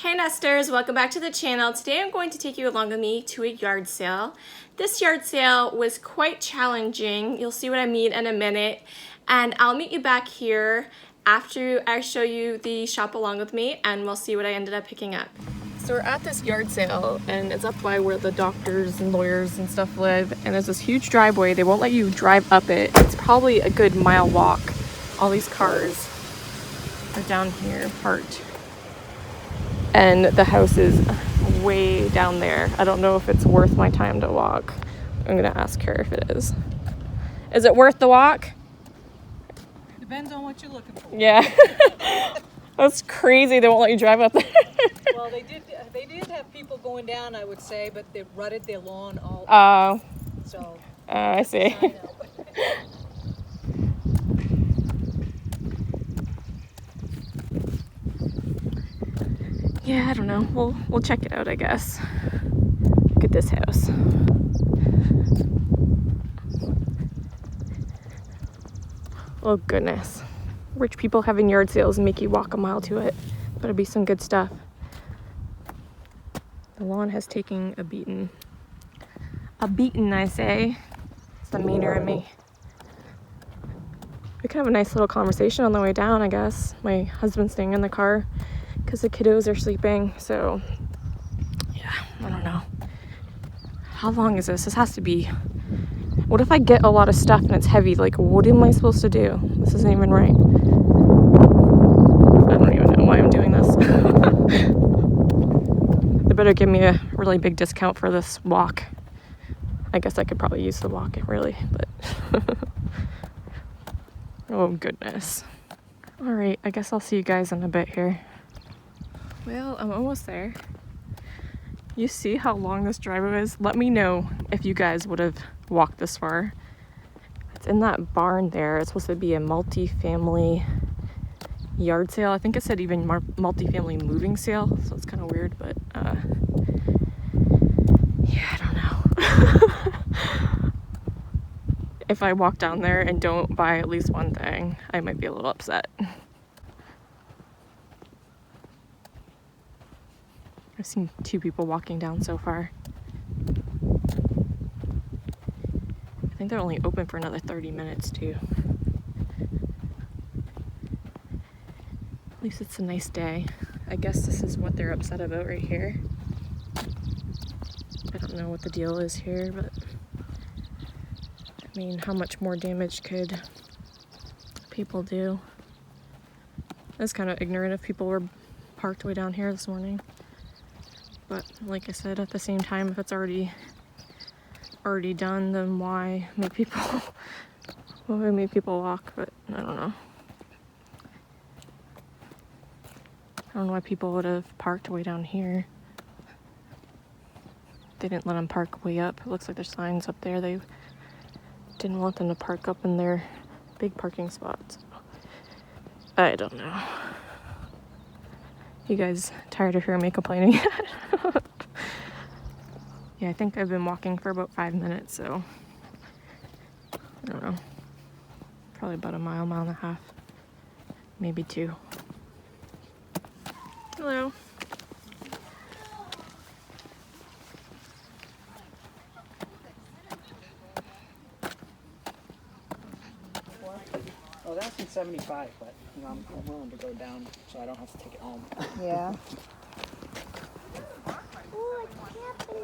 Hey Nesters, welcome back to the channel. Today I'm going to take you along with me to a yard sale. This yard sale was quite challenging. You'll see what I mean in a minute. And I'll meet you back here after I show you the shop along with me, and we'll see what I ended up picking up. So we're at this yard sale and it's up by where the doctors and lawyers and stuff live, and there's this huge driveway. They won't let you drive up it. It's probably a good mile walk. All these cars are down here parked. And the house is way down there. I don't know if it's worth my time to walk. I'm gonna ask her if it is. Is it worth the walk? Depends on what you're looking for. Yeah. That's crazy. They won't let you drive up there. Well, they did have people going down, I would say, but they rutted their lawn all Oh. so I see. I know. Yeah, I don't know. We'll check it out, I guess. Look at this house. Oh goodness. Rich people having yard sales make you walk a mile to it. Better be some good stuff. The lawn has taken a beating. A beating, I say. It's the Mainer in me. We could have a nice little conversation on the way down, I guess. My husband's staying in the car because the kiddos are sleeping, so yeah, I don't know. How long is this? This has to be... What if I get a lot of stuff and it's heavy? Like, what am I supposed to do? This isn't even right. I don't even know why I'm doing this. They better give me a really big discount for this walk. I guess I could probably use the walk, really, but... Oh, goodness. All right, I guess I'll see you guys in a bit here. Well, I'm almost there. You see how long this driveway is? Let me know if you guys would have walked this far. It's in that barn there. It's supposed to be a multi-family yard sale. I think it said even multi-family moving sale, so it's kind of weird, but yeah, I don't know. If I walk down there and don't buy at least one thing, I might be a little upset. I've seen 2 people walking down so far. I think they're only open for another 30 minutes too. At least it's a nice day. I guess this is what they're upset about right here. I don't know what the deal is here, but I mean, how much more damage could people do? I was kind of ignorant if people were parked way down here this morning. But like I said, at the same time, if it's already done, then why make people walk? But I don't know. I don't know why people would have parked way down here. They didn't let them park way up. It looks like there's signs up there. They didn't want them to park up in their big parking spots. I don't know. You guys tired of hearing me complaining yet? Yeah, I think I've been walking for about 5 minutes, so I don't know. Probably about a mile and a half, maybe 2. Hello. Oh, that's in 75, but you know, I'm willing to go down so I don't have to take it home. Yeah.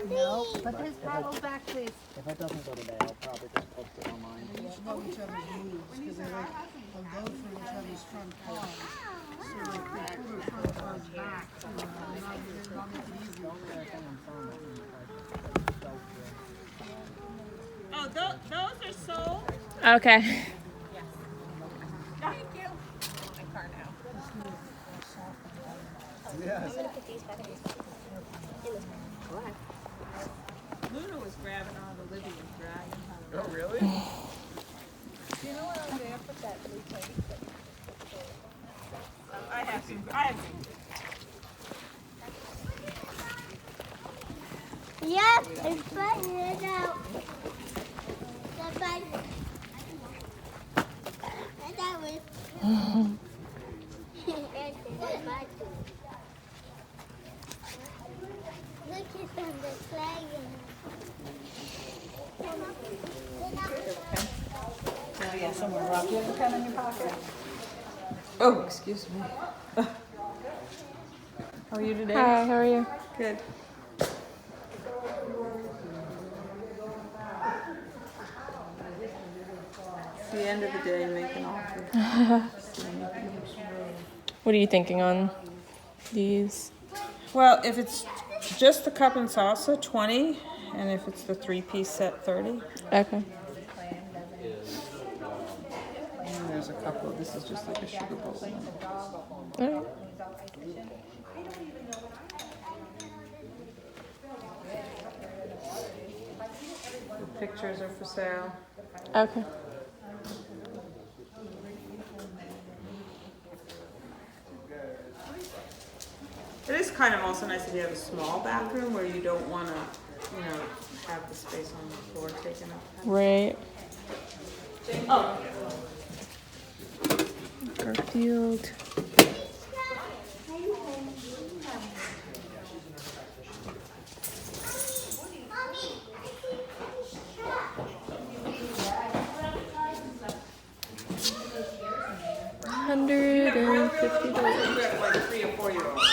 No, put his paddle back, please. If it doesn't go today, I'll probably just post it online. Know each other's moves because they'll go through each other's front paws. So they put their front paws back to not make it easy. Oh, those are sold? Okay. Thank you. My car now. Yes. Luna was grabbing on Olivia and dragging her. Oh, really? You know what I was there for that blue plate? I have some. Yes, it's finding it out. That was. And the flag Oh, yeah, somewhere. Rob, do you have a pen in your pocket? Oh, excuse me. How are you today? Hi, how are you? Good. It's the end of the day, make an offer. What are you thinking on these? Well, if it's just the cup and salsa, 20, and if it's the 3-piece set, 30. Okay. And there's a couple. This is just like a sugar bowl one. All right. The pictures are for sale. Okay. It is kind of also nice if you have a small bathroom where you don't want to, have the space on the floor taken up. Right. Oh. Garfield. $150. Like 3 or 4-year-olds.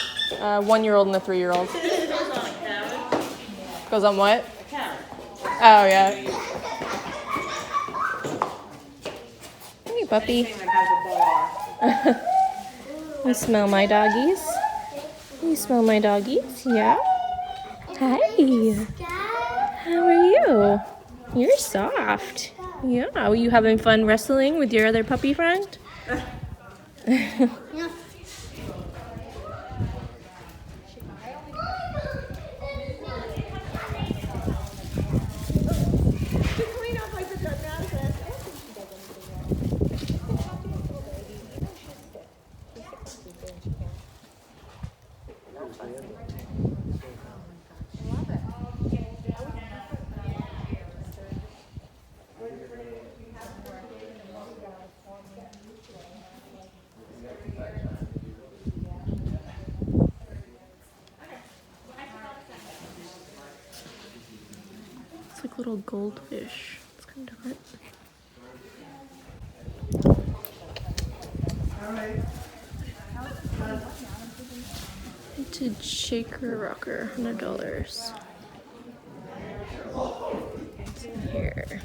1-year-old and a 3-year-old. Goes on a carrot. Goes on what? A carrot. Oh yeah. Hey puppy. Anything that has a bar. You smell my doggies? You smell my doggies? Yeah? Hi. How are you? You're soft. Yeah. Are you having fun wrestling with your other puppy friend? It's like little goldfish. It's kind of different. Vintage shaker rocker, $100. What's in here?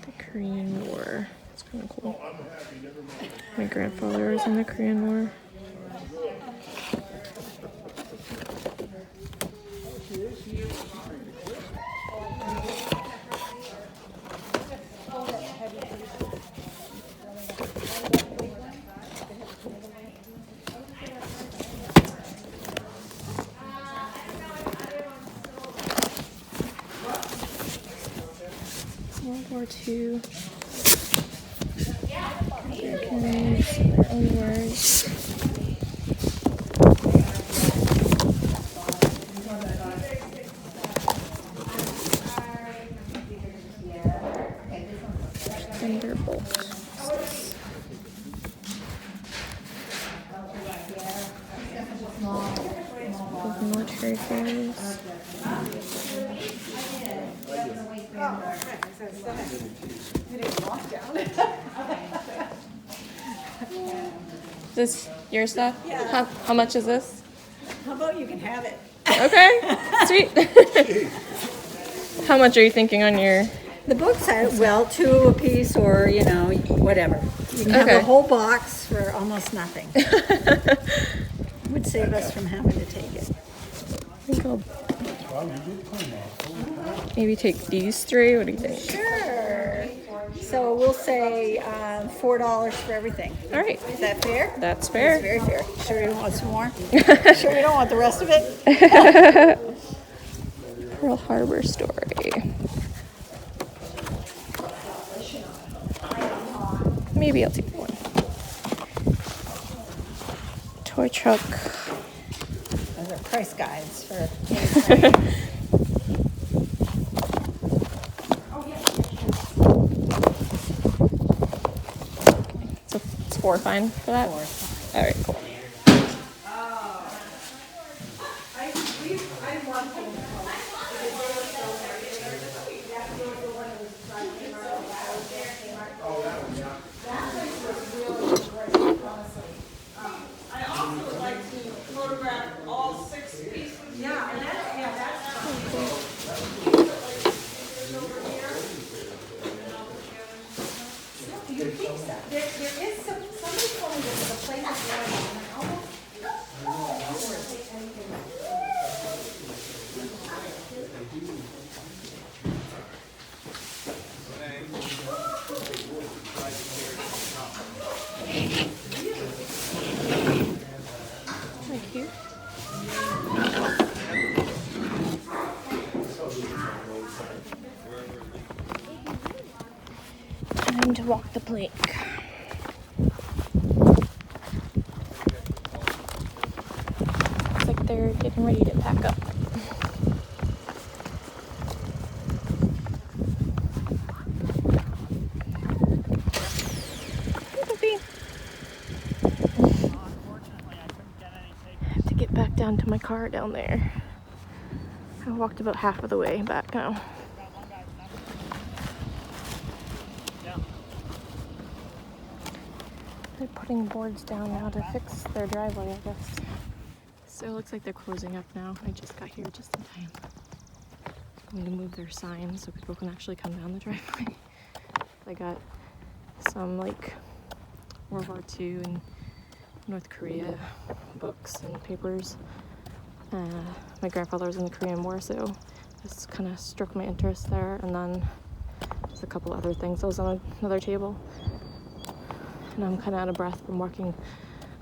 The Korean War. It's kind of cool. My grandfather was in the Korean War. World War II. Americans, their own words. Thunderbolt. Those military fairs. Is this your stuff? Yeah. How much is this? How about you can have it? Okay, sweet. How much are you thinking on your? The books are, well, 2 a piece or, whatever. You can have Okay. the whole box for almost nothing. Would save us from having to take it. I think I'll maybe take these 3. What do you think? Sure. So we'll say $4 for everything. All right, Is that fair? that's It's fair. very fair. Sure you don't want some more? Sure you don't want the rest of it? Pearl Harbor story. Maybe I'll take one. Toy truck. Those are price guides for. So it's 4 fine for that? 4. All right, cool. walk the plank. Looks like they're getting ready to pack up. I have to get back down to my car down there. I walked about half of the way back now. They're putting boards down now to fix their driveway, I guess. So it looks like they're closing up now. I just got here just in time. I'm going to move their sign so people can actually come down the driveway. I got some like World War II and North Korea books and papers. My grandfather was in the Korean War, so this kind of struck my interest there. And then there's a couple other things that was on another table. And I'm kind of out of breath from walking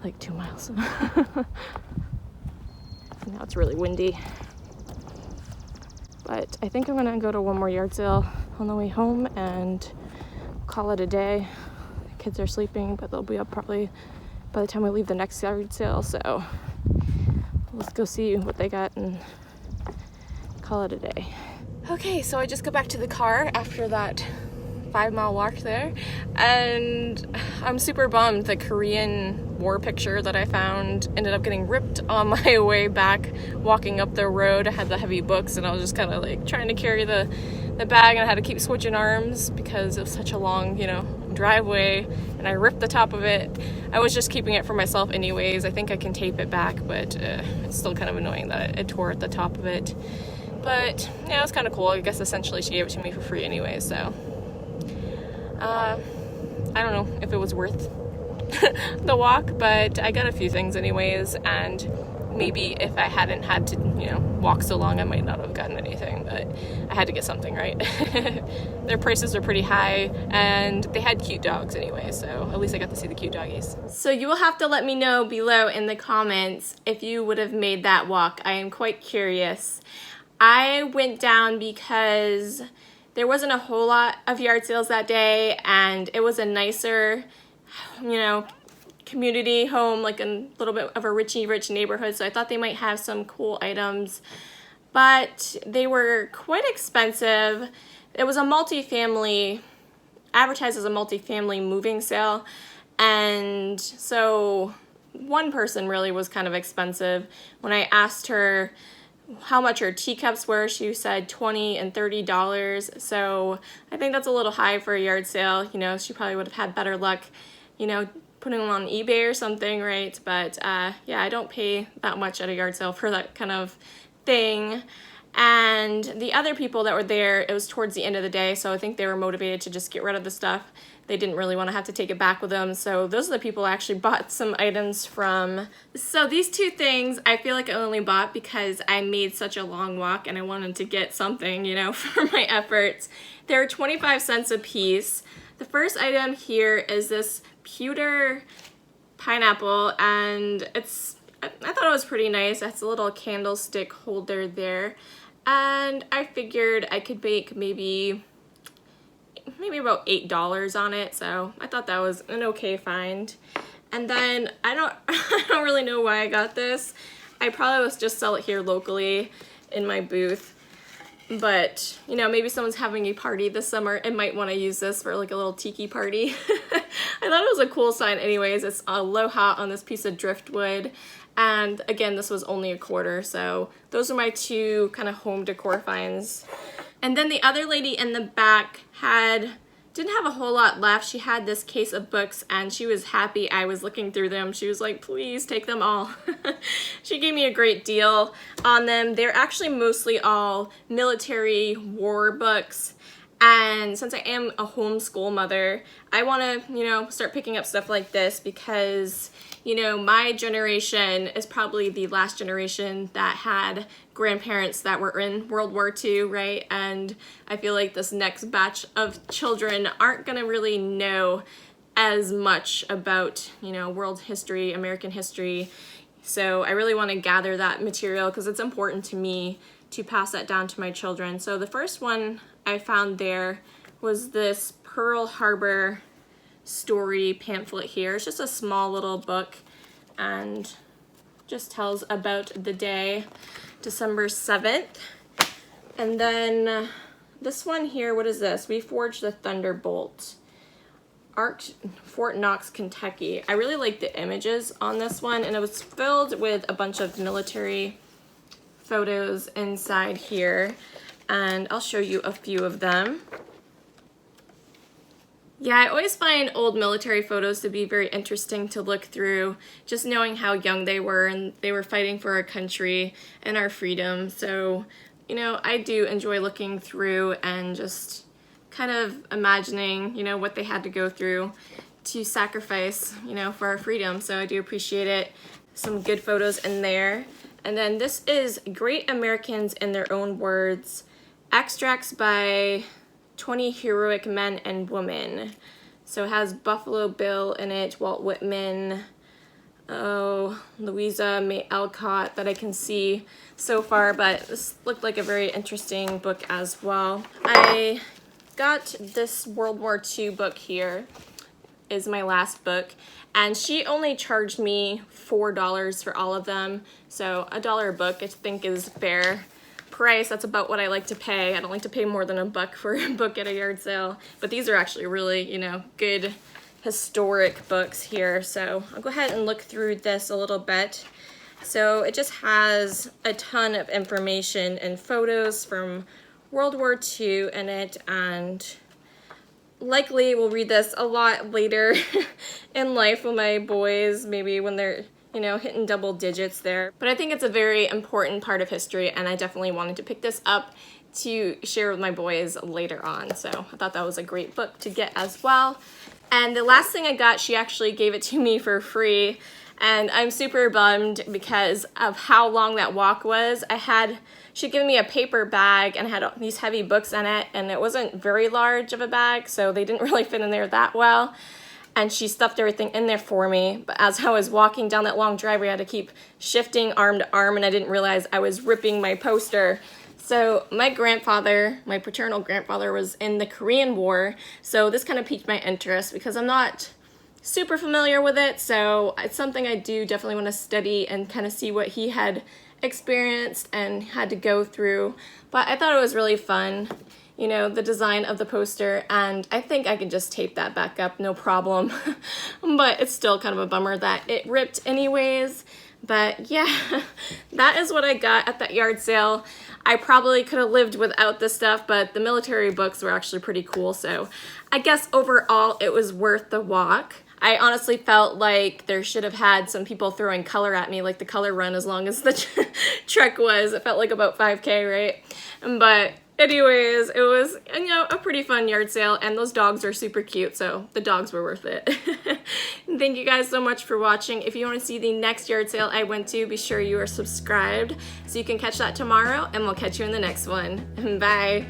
like 2 miles. Now it's really windy. But I think I'm gonna go to one more yard sale on the way home and call it a day. The kids are sleeping, but they'll be up probably by the time we leave the next yard sale. So let's go see what they got and call it a day. Okay, so I just got back to the car after that 5-mile walk there, and I'm super bummed. The Korean War picture that I found ended up getting ripped on my way back walking up the road. I had the heavy books and I was just kind of like trying to carry the bag, and I had to keep switching arms because it was such a long, driveway, and I ripped the top of it. I was just keeping it for myself anyways. I think I can tape it back, but it's still kind of annoying that it tore at the top of it. But yeah, it was kind of cool. I guess essentially she gave it to me for free anyway, so I don't know if it was worth the walk, but I got a few things anyways, and maybe if I hadn't had to, walk so long, I might not have gotten anything, but I had to get something, right? Their prices are pretty high, and they had cute dogs anyway, so at least I got to see the cute doggies. So you will have to let me know below in the comments if you would have made that walk. I am quite curious. I went down because there wasn't a whole lot of yard sales that day, and it was a nicer, community home, like a little bit of a rich neighborhood, so I thought they might have some cool items, but they were quite expensive. It was a multifamily, advertised as a multifamily moving sale, and so one person really was kind of expensive. When I asked her how much her teacups were, she said $20 and $30, so I think that's a little high for a yard sale. She probably would have had better luck, putting them on eBay or something, right? But yeah, I don't pay that much at a yard sale for that kind of thing. And the other people that were there, it was towards the end of the day, so I think they were motivated to just get rid of the stuff. They didn't really want to have to take it back with them, so those are the people I actually bought some items from. So these two things I feel like I only bought because I made such a long walk and I wanted to get something, for my efforts. They're 25 cents a piece. The first item here is this pewter pineapple, and I thought it was pretty nice. It has a little candlestick holder there, and I figured I could bake maybe about $8 on it, so I thought that was an okay find. And then I don't really know why I got this. I probably was just sell it here locally in my booth, but maybe someone's having a party this summer and might want to use this for like a little tiki party. I thought it was a cool sign anyways. It's aloha on this piece of driftwood, and again, this was only $0.25, so those are my two kind of home decor finds. And then the other lady in the back didn't have a whole lot left. She had this case of books, and she was happy I was looking through them. She was like, please take them all. She gave me a great deal on them. They're actually mostly all military war books. And since I am a homeschool mother, I want to, start picking up stuff like this because, my generation is probably the last generation that had grandparents that were in World War II, right? And I feel like this next batch of children aren't going to really know as much about, world history, American history. So I really want to gather that material because it's important to me to pass that down to my children. So the first one I found there was this Pearl Harbor story pamphlet here. It's just a small little book and just tells about the day, December 7th. And then this one here, what is this? We Forged the Thunderbolt. Fort Knox, Kentucky. I really like the images on this one, and it was filled with a bunch of military photos inside here, and I'll show you a few of them. Yeah, I always find old military photos to be very interesting to look through, just knowing how young they were and they were fighting for our country and our freedom. So, you know, I do enjoy looking through and just kind of imagining, you know, what they had to go through to sacrifice, you know, for our freedom. So I do appreciate it. Some good photos in there. And then this is Great Americans in Their Own Words, extracts by 20 heroic men and women. So it has Buffalo Bill in it, Walt Whitman, Louisa May Alcott that I can see so far, but this looked like a very interesting book as well. I got this World War II book here, is my last book, and she only charged me $4 for all of them, so $1 a book I think is fair price. That's about what I like to pay. I don't like to pay more than $1 for a book at a yard sale, but these are actually really, you know, good historic books here. So I'll go ahead and look through this a little bit. So it just has a ton of information and photos from World War II in it, and likely we'll read this a lot later in life with my boys, maybe when they're, you know, hitting double digits there. But I think it's a very important part of history, and I definitely wanted to pick this up to share with my boys later on. So I thought that was a great book to get as well. And the last thing I got, she actually gave it to me for free, and I'm super bummed because of how long that walk was. She'd given me a paper bag and had these heavy books in it, and it wasn't very large of a bag, so they didn't really fit in there that well. And she stuffed everything in there for me, but as I was walking down that long driveway, I had to keep shifting arm to arm, and I didn't realize I was ripping my poster. So my grandfather, my paternal grandfather, was in the Korean War, so this kind of piqued my interest because I'm not super familiar with it, so it's something I do definitely want to study and kind of see what he had experienced and had to go through. But I thought it was really fun, you know, the design of the poster, and I think I could just tape that back up, no problem. But it's still kind of a bummer that it ripped anyways. But yeah, that is what I got at that yard sale. I probably could have lived without this stuff, but the military books were actually pretty cool, so I guess overall it was worth the walk. I honestly felt like there should have had some people throwing color at me, like the color run, as long as the trek was. It felt like about 5K, right? But anyways, it was, you know, a pretty fun yard sale, and those dogs are super cute, so the dogs were worth it. Thank you guys so much for watching. If you want to see the next yard sale I went to, be sure you are subscribed so you can catch that tomorrow, and we'll catch you in the next one. Bye.